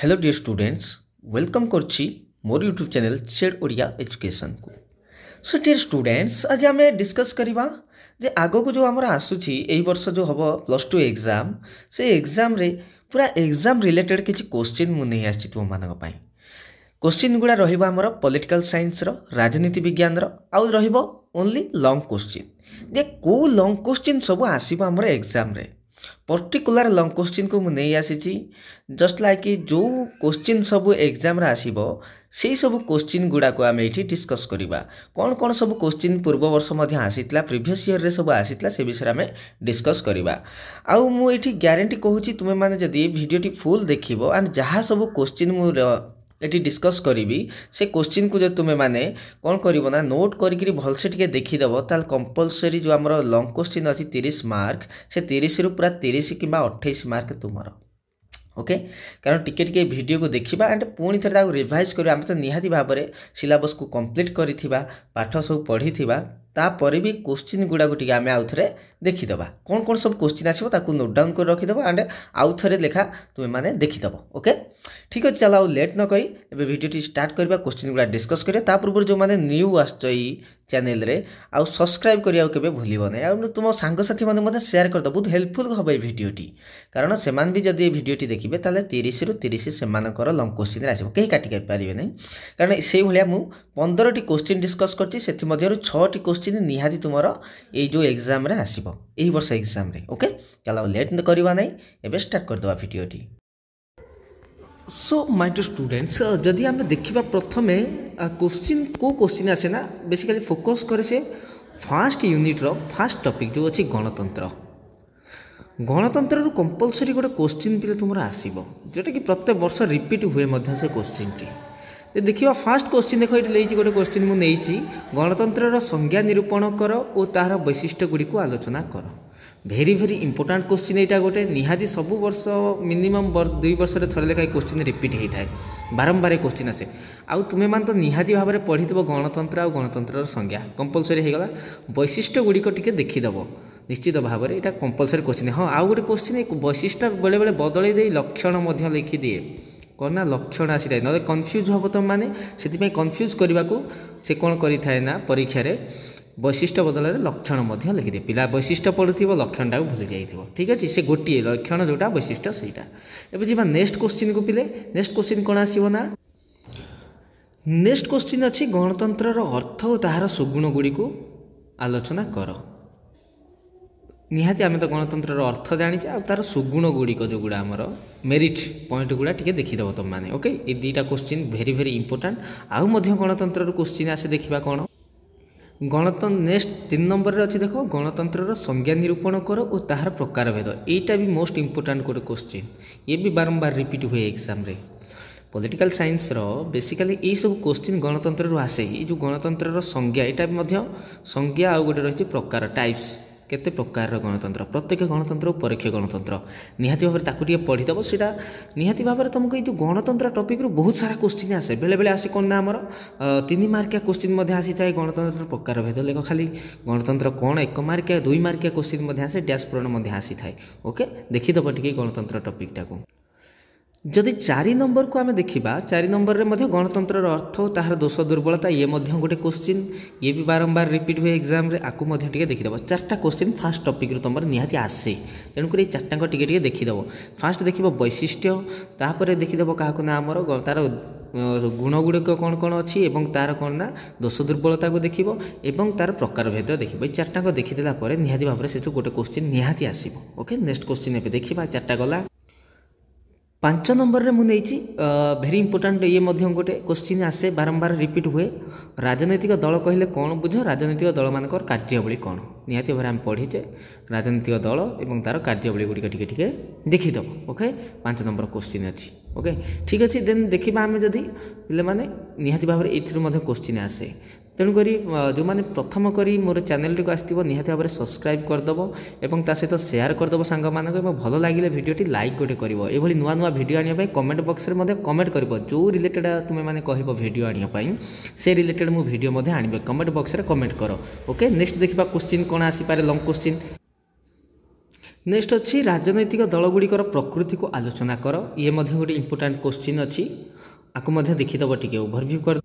Hello dear students, welcome करछि मोर YouTube channel चेड ओडिया एजुकेशन को। सो डियर स्टूडेंट्स, आज आम डिस्कस करवा जे आगो को जो आमर आसूची एही वर्ष जो हम +2 एग्जाम से एग्जाम रे पूरा एग्जाम रिलेटेड किसी क्वेश्चन मु नहीं आछि तुम मानक पई। क्वेश्चन गुड़ा रहिबो आमर पॉलिटिकल साइंस रो, राजनीति विज्ञान रो, आउ रहिबो ओनली लॉन्ग क्वेश्चन। जे को लॉन्ग क्वेश्चन सब आसीबो आमर एग्जाम रे पर्टिकुलर लॉन्ग क्वेश्चन को मुझे नहीं आसी। जस्ट लाइक जो क्वेश्चन सब एग्जाम रे आसीबो से सब क्वेश्चन गुड़ा को आम ये डिस्कस करवा। कौन कौन सब क्वेश्चन पूर्व वर्ष आसीला, प्रीवियस ईयर रे सब आसीला, से विषय आम डिस्कस करवा। आउ मुझे ग्यारंटी कहूँ तुम मैंने जदि वीडियोटी फुल देखिबो एंड जहाँ सब क्वेश्चन मु ये डिस्कस करी से क्वेश्चन को जो तुम्हें माने कौन करिवो ना नोट करी भलसे टिके देखीदेव ताल कंपलसरी जो आमर लॉन्ग क्वेश्चन अच्छी 30 मार्क से 30 रु पूरा 30 कि 28 मार्क तुमर। ओके, कारण टिके टिके वीडियो को देखा एंड पुणी थे रिवाइज कर आम तो निहाती भाव में सिलेबस को कंप्लीट करिथिबा, पाठ सब पढ़ी तापर भी क्वेश्चन गुड़ा को आम आउ थे देखीदे कौन कौन सब क्वेश्चन आसो ताकू नोट डाउन कर रखीदेव एंड आउ थे लेखा तुम्हें मैंने देखीदेव। ओके, ठीक अच्छे, चलो लेट न करी एबे वीडियो स्टार्ट करबा, क्वेश्चन गुड़ा डिस्कस करिया। ता पूर्व जो माने न्यू आछो ई चैनल रे आउ सब्सक्राइब करिया केबे भूलिबो नै, आ तुम सांग साथी माने मते शेयर कर दो, बहुत हेल्पफुल होबे वीडियोटी। कारण सेमान भी जदि वीडियोटी देखिबे ताले 30 रु 30 सेमानकर लॉन्ग क्वेश्चन रे आसीबो, केही काटि कर पारिबे नै। कारण सेही भलिया मु 15 टी क्वेश्चन डिस्कस करछि, सेथि मध्यरु 6 टी क्वेश्चन निहाती तुमरो ए जो एग्जाम रे आसीबो एही वर्ष एग्जाम रे। ओके, चलो लेट न करबा नै, एबे स्टार्ट कर दवा वीडियोटी। सो माय डियर स्टूडेंट्स, जदि आम देखा प्रथम क्वेश्चन को क्वेश्चन आसे ना बेसिकली फोकस करे से फास्ट यूनिट रो फास्ट टॉपिक जो अच्छी गणतंत्र। गणतंत्र कंपलसरी गोटे क्वेश्चन पे तुम आसो जोटा कि प्रत्येक वर्ष रिपीट हुए से क्वेश्चन टी देखिए। फास्ट क्वेश्चन देख ये गोटे क्वेश्चन मुझे गणतंत्र संज्ञा निरूपण कर और तार वैशिष्ट्य गुड़ी को आलोचना कर। भेरी भेरी इंपोर्टाट क्वेश्चन यहाँ गोटे निहाती सब वर्ष मिनिमम 2 वर्ष थरे लेखा क्वेश्चन रिपीट होता है, बारंबार क्वेश्चन आसे। आउ तुम्हें मान तो निहाती भाव में पढ़ी गणतंत्र आ गणतंत्र संज्ञा कंपलसरी होगा। वैशिष्ट्य गुड़िक टिके देखीदेव निश्चित भाव में, यहाँ कंपलसरी क्वेश्चन। हाँ, आउ गोटे क्वेश्चन वैशिष्ट्य बेले बेले बदल दे लक्षण लिखिदिए कौन ना लक्षण आसी था ना कन्फ्यूज हम तुम मैंने से कन्फ्यूज करने को से कौन करें ना परीक्षा वैशिष्ट्य बदल लक्षण लिखिदे। पिला वैशिष्ट्य पढ़ुव लक्षण टाक भूली जाइए। ठीक अच्छे, से गोटे लक्षण जोटा वैशिष्ट्य सहीटा। एवं जी नेक्स्ट क्वेश्चन को पिले नेक्स्ट क्वेश्चन कौन आसो ना नेक्स्ट क्वेश्चन अच्छी गणतंत्र अर्थ और तार सुगुण गुड़ी को आलोचना कर। निहाती आम तो गणतंत्र अर्थ जानी आ तार सुगुण गुड़िक जो गुड़ा आमर मेरिट पॉइंट गुड़ा टिके देखीदेव तुम मैंने। ओके, ये 2टा क्वेश्चन भेरी भेरी इंपोर्टाट। आउ गणतंत्र क्वेश्चन आसे देखा कौन गणतंत्र। नेक्स्ट 3 नंबर अच्छी देख गणतंत्र संज्ञा निरूपण कर और तार प्रकार भेद। यहीटा भी मोस्ट इंपोर्टाट गोटे क्वेश्चन, ये भी बारंबार रिपीट हुए एग्जाम रे। पॉलिटिकल साइंस रो बेसिकली यही सब क्वेश्चन गणतंत्र आसे। ये जो गणतंत्र संज्ञा यहाँ भी संज्ञा आउ गोटे रही प्रकार टाइप्स केते प्रकार गणतंत्र। प्रत्येक गणतंत्र और परोक्ष गणतंत्र निहाती भाव में पढ़ीदेव। से निहाती भाव में तुमको ये गणतंत्र टॉपिक रू बहुत सारा क्वेश्चन आसे। बेले बेले आसे कौन ना आमर 3 मार्किया क्वेश्चन आसी चाहे गणतंत्र प्रकार भेद लेख खाली गणतंत्र कौन 1 मार्किया 2 मार्किया क्वेश्चन आसे, डैश पूरण आसी थाए। ओके, देखीदेव टिके गणतंत्र टॉपिकटा को। जदि 4 नंबर को आम देखा 4 नंबर में गणतंत्र अर्थ और तार दोष दुर्बलता ये गोटे क्वेश्चन, ये भी बारंबार रिपीट हुए एग्जाम रे। आपको देखीदेव 4टा क्वेश्चन फास्ट टॉपिक तुम निहाती आसे, तेणुक ये 4टाक टिके देखीदेव। फास्ट देख वैशिष्ट्य, तापर देखीदेव क्या ना आमर तार गुण गुड़िक कौन कौन अच्छी एवं तार कौन ना दोष दुर्बलता को देख एवं तार प्रकार भेद देख। 4टाक देखीदेला निहाती भाव में से गोटे क्वेश्चन निहाती आसो। ओके, नेक्स्ट क्वेश्चन ए देखा 4टा गला। 5 नंबर में मुझे भेरी इंपोर्टाट ये गोटे क्वेश्चन आसे बारंबार रिपीट हुए। राजनैतिक दल कहले कौन बुझ, राजनैतिक दल मानकर कार्यावली कौन। निहाती भाव में पढ़ीचे राजनैतिक दल और तार कार्यावली गुड़िक टिके टिके देखीदेव। ओके, 5 नंबर क्वेश्चन अच्छी। ओके, ठीक अच्छे, देन देखा आम जदि पे मैंने निहाती भाव में ये क्वेश्चन आसे। तेणुक जो मैंने प्रथम करी मोर चैनल टी आसो निहाती भाव में सब्सक्राइब करदेव और ता सहित शेयर करदेव सांग मानक। भल लगे भिडियोटी लाइक गोटे कर नुआ नुआ भिडियो आने कमेंट बॉक्स में कमेंट कर जो रिलेटेड तुम्हें मैंने कह भिडियो आने से रिलेटेड मु भिडियो आने कमेंट बॉक्स में कमेंट कर। ओके, नेक्स्ट देखा क्वेश्चन कौन आसीपारे लॉन्ग क्वेश्चन। नेक्स्ट अच्छी राजनैतिक दलगुड़िकर प्रकृति को आलोचना कर ये गोटे इंपोर्टाट क्वेश्चन अच्छी आपको देखीदब टी ओभरव्यू कर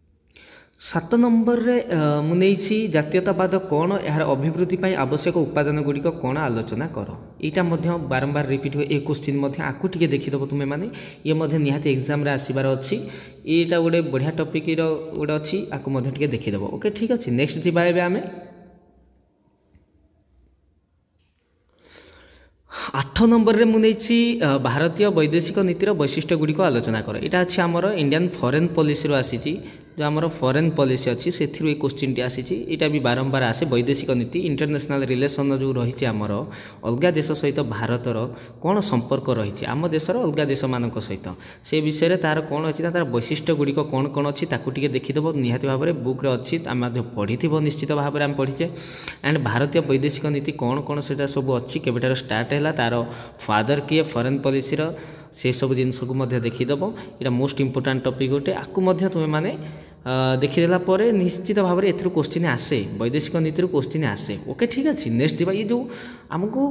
7 नंबर रे मुझे जातीयतावाद कौन यार अभिवृद्धि पर आवश्यक उपादान गुड़िक कौन आलोचना कर यहाँ बारंबार रिपीट हुए ये क्वेश्चन आपको टी देखीदब तुम्हें मैंने ये निहाती एग्जाम रे आसबार अच्छी यहाँ गोटे बढ़िया टॉपिक गोटे अच्छी आपको देखीदब ओके ठीक अच्छे नेक्स्ट जी आम 8 नंबर रे मुझे भारतीय वैदेशिक नीतिर वैशिष्ट्य गुड़िक आलोचना कर यहाँ अच्छे आमर इंडियन फॉरेन पॉलिसी आसी जो आमर फॉरेन पॉलिसी अच्छी से क्वेश्चन टी आसी यहाँ भी बारंबार आसे वैदेशिक नीति इंटरनेशनल रिलेशन जो रही आमर अलग देश सहित भारतर कौन संपर्क रही आम देशर अलग देश मान सहित से विषय में तार कौन अच्छी तार वैशिष्ट्य गुड़िक कौन कौन अच्छी ताकूटे देखीदब निहाती भाव में बुक्रे अच्छी आम पढ़ी निश्चित भाव में आम पढ़ीचे एंड भारतीय वैदेशिक नीति कौन कौन से सब अच्छी केवेटार स्टार्ट है तार फादर किए फॉरेन पॉलिसी से सब जिनस को देखीदब यहाँ मोस्ट इंपोर्टाट टॉपिक गोटे आपको तुम्हें माने देखीदेला निश्चित भाव में एथुरु क्वेश्चन आसे वैदेशिक नीति क्वेश्चन आसे ओके ठीक अच्छे नेक्स्ट जी ये जो आमको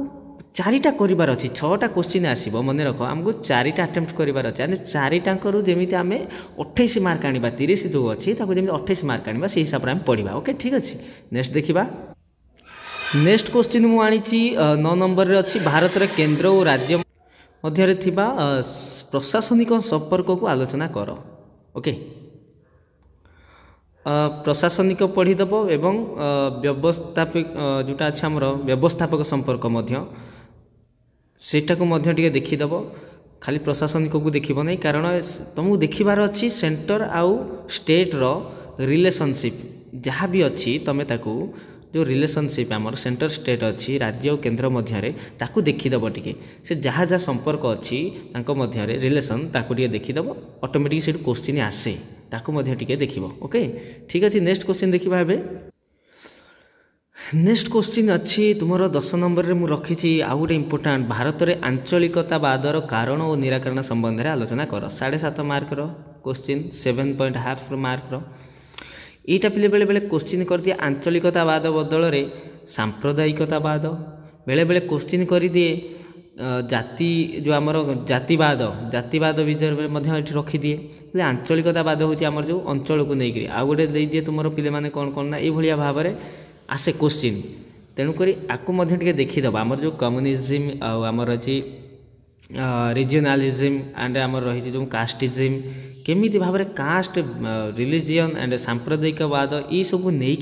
चारिटा करार अच्छी 6टा क्वेश्चन आसो मन रख आमको 4टा अटेम्प्ट करार अच्छे चारिटाकर जमी आम 28 मार्क आने 30 जो अच्छी जमी 28 मार्क आने से हिसाब से आम पढ़ा ओके ठीक अच्छे नेक्स्ट देखा नेक्स्ट क्वेश्चन मुझे 9 नंबर रे अच्छी भारत रे केंद्र और राज्य मध्य प्रशासनिक संपर्क को आलोचना कर ओके प्रशासनिक पढ़ीदेव एवं व्यवस्थापक जोटा अच्छे आमर व्यवस्थापक संपर्क सेटा को टी देखीदेव खाली प्रशासनिक को देखब नहीं कारण तुमको देखिबार अच्छी सेंटर आउ स्टेट रो रिलेशनशिप जहाँ भी अच्छी तुम ताकू जो रिलेशनशिप आमर सेंटर स्टेट अच्छी राज्य और केंद्र मध्य ताकू देखीदब टी से जहाँ जहाँ संपर्क अच्छी मध्य रिलेशन ताकू टी देखीदब ऑटोमेटिक से क्वेश्चन आसे ताकू टी देखिब ओके ठीक अच्छे नेक्स्ट क्वेश्चन देखा ए नेक्स्ट क्वेश्चन अच्छी तुम 10 नंबर रे मु रखी आउ गोटे इंपोर्टाट भारत में आंचलिकतावादर कारण और निराकरण संबंध में आलोचना कर 7.5 मार्क क्वेश्चन 7.5 मार्क यहाँ पिले बेले बेले क्वेश्चन कर दिए आंचलिकतावाद बदल में सांप्रदायिकतावाद बेले बेले क्वेश्चन कर दिए जाति जो आमर जातिवाद विषय में रखिदिए आंचलिकतावाद हूँ आमर जो अंचल को लेकर आउ गोटे दे दिए तुम पिले माने कौन कौन ना ये भाव में आसे क्वेश्चन तेणुक आपको देखीदब आमर जो कम्युनिज्म आमर अच्छी रिजनालिज्म एंड आमर रही जो कास्टिज्म केमी भाव में कास्ट रिलीजियन एंड सांप्रदायिकवाद ये सब नहीं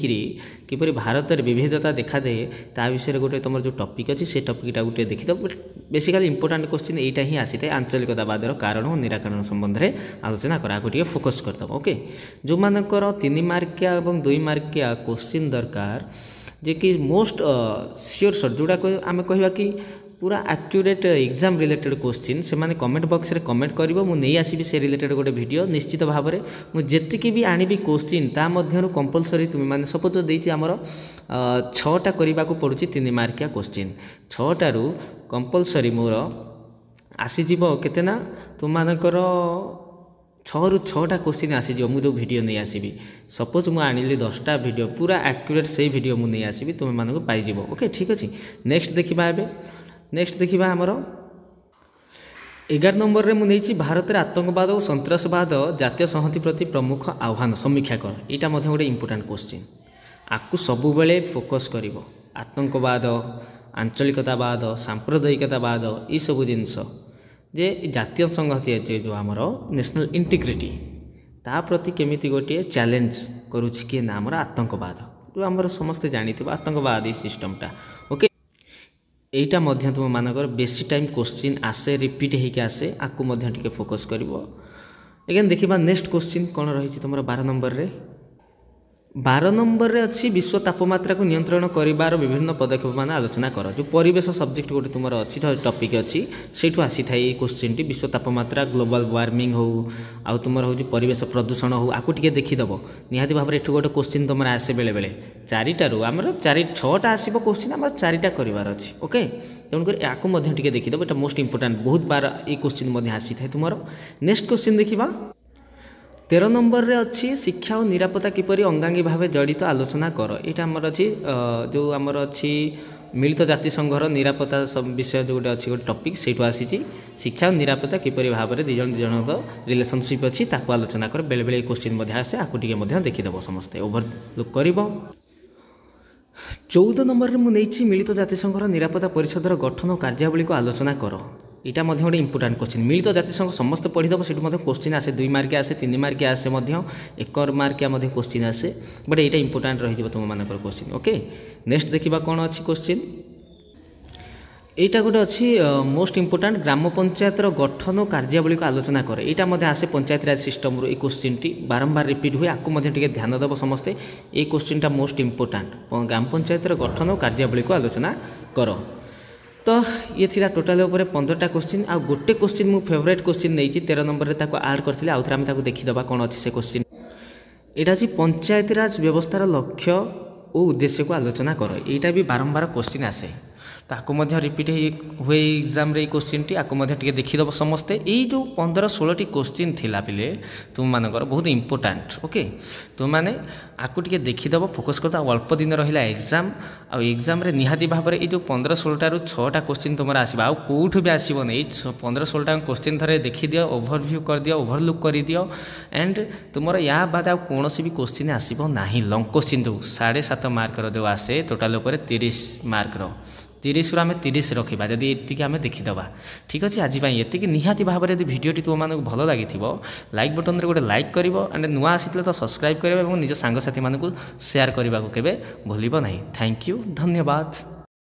किपरि भारत में विविधता देखा दे ता विषय गोटे तुम जो टॉपिक अच्छी से टॉपिकटा गोटे देखीद बेसिकली इंपोर्टाट क्वेश्चन यहाँ ही आसी था आंचलिकतावादर कारण और निराकरण संबंध में आलोचना कर आगे फोकस करदब ओके जो मानकर 3 मार्किया और 2 मार्किया क्वेश्चन दरकार जे कि मोस्ट सियोर जोड़ा आम कह कि पूरा एक्यूरेट एग्जाम रिलेटेड क्वेश्चन से माने कमेंट बॉक्स रे कमेंट करिवो मु नहीं आसीबी से रिलेटेड गोटे वीडियो निश्चित भाव में मु जेतिकी भी आनिबी क्वेश्चन ता मध्यरु कंपलसरी तुम माने सपोज देछि हमर 6टा करबा को पड़ुछि 3 मार्किया क्वेश्चन 6टारू कंपलसरी मोर आसी जीवो केतेना तुम मानकर 6 ରୁ 6टा क्वेश्चन आसीज मुझे जो वीडियो नहीं आसबि सपोज मुझे आनिली 10टा वीडियो पूरा एक्यूरेट से वीडियो मुझे नहीं आसबि तुम मानक पाइज ओके ठीक अच्छे नेक्स्ट देखा ए नेक्स्ट देखा आमर 11 नंबर रे मुझे भारत में आतंकवाद और सन्त्रासवाद जातीय संहति प्रति प्रमुख आह्वान समीक्षा कर यहाँ गोटे इंपोर्टाट क्वेश्चन आपको सबु बेले फोकस कर आतंकवाद आंचलिकतावाद सांप्रदायिकतावाद ये सब जिनस जे जातीय संहति जो आमर नेशनल इंटीग्रिटी ता प्रति केमिति गोटे चैलेंज करुछि कि ना आमर आतंकवाद जो आमर समस्ते जानी आतंकवाद सिस्टमटा ओके एटा मध्य तुम मानकर बेसी टाइम क्वेश्चन आसे रिपीट होके आसे आपको मध्य टिके फोकस करिवो एगेन देखिबा नेक्स्ट क्वेश्चन कौन रही तुम 12 नंबर रे 12 नंबर रे अच्छी विश्व तापमात्रा को नियंत्रण करिबार विभिन्न पदक्षेप मान आलोचना कर जो परिवेश सब्जेक्ट गोटे तुम अच्छी टॉपिक अच्छी से आसी था ये क्वेश्चन टी विश्व तापमात्रा ग्लोबल वार्मिंग हो आउ तुम हो परिवेश प्रदूषण हो आपको टी देखीदब निहाती भाव में गोटे क्वेश्चन तुम आसे बेले बेले 4टारू आम 6टा आसो क्वेश्चन आम 4टा करार अच्छी ओके तेणुक आपको टी देखीदब ये मोस्ट इंपोर्टाट बहुत बार ये क्वेश्चन आसी था तुम नेक्स्ट क्वेश्चन देखा 13 नंबर रे अच्छी शिक्षा और निरापत्ता किपरि अंगांगी भाव जड़ित आलोचना कर यहाँ आमर अच्छी जो आमर अच्छी मिलित जातिसंघर निरापत्ता विषय जो गोटे अच्छी गोटे टपिक से आसी शिक्षा और निरापत्ता किपरि भाव में दिज दिजन रिलेशनशिप अच्छी ताको आलोचना कर बेले बेले क्वेश्चन आसे आपको टे देखीदेव समस्ते ओभरलुक कर 14 नंबर में मुझे मिलित जातिसंघर निरापत्ता परिषदर गठन और कार्यावली को आलोचना कर यहाँ गोटे इंपोर्टाट क्वेश्चन मिलित जातिसंघ समस्त पढ़ीदेव से क्वेश्चन आसे 2 मार्किया आसे 3 मार्किया आसे 1 मार्किया क्वेश्चन आसे बट यहाँ इंपोर्टाट रही तुम मान क्वेश्चन ओके नेक्स्ट देखा कौन अच्छी क्वेश्चन यहाँ गोटे अच्छी मोस्ट इंपोर्टाट ग्राम पंचायतर गठन और कार्यावली को आलोचना कर यहाँ आसे पंचायत राज सिस्टम रू क्वेश्चन टी बारंबार रिपीट हुए आपको ध्यान देव समस्ते ये क्वेश्चनटा मोस्ट इंपोर्टाट ग्राम पंचायतर गठन और कार्यावली को आलोचना कर तो ये थिला टोटाल उपर 15टा क्वेश्चन आ गोटे क्वेश्चन मु फेवरेट क्वेश्चन नहीं 13 नंबर रे ताको ऐड करथिले आउ थरा हम देखीदेवा कौन अच्छी से क्वेश्चन एटा अछि पंचायत राज व्यवस्थार लक्ष्य और उद्देश्य को आलोचना कर यहाँ भी बारंबार क्वेश्चन आसे ताको रिपीट हुए एग्जाम रे क्वेश्चन टी आपको देखीदेव समस्ते यही जो 15-16 टी क्वेश्चन थिला पिले तुम मानकर बहुत इंपोर्टाट ओके तुम माने आपको देखीदेव फोकस करता अल्प दिन रहा एग्जाम आ एग्जाम रे निहाती भाव में जो 15-16 रू 6टा क्वेश्चन तुम आसो आउ कौटू भी आसबन 15-16टा क्वेश्चन थे देखीदियो ओभरव्यू कर दियो ओभरलुक कर दियो एंड तुम या बाद आउ कौन भी क्वेश्चन आसब ना लंग क्वेश्चन जो 7.5 मार्कर जो आसे टोटाल 30 मार्कर 30 रू आम 30 रखा जदि ये आम देखीदे ठीक अच्छे आज ये निहाती भाव में भिडियोटी तुमको भल लगी लाइक बटन रे गोटे लाइक कर एंड नुआ आसी तो सब्सक्राइब कर निज सांगसाथी मानक शेयर करने को केवे भूल ना थैंक यू धन्यवाद।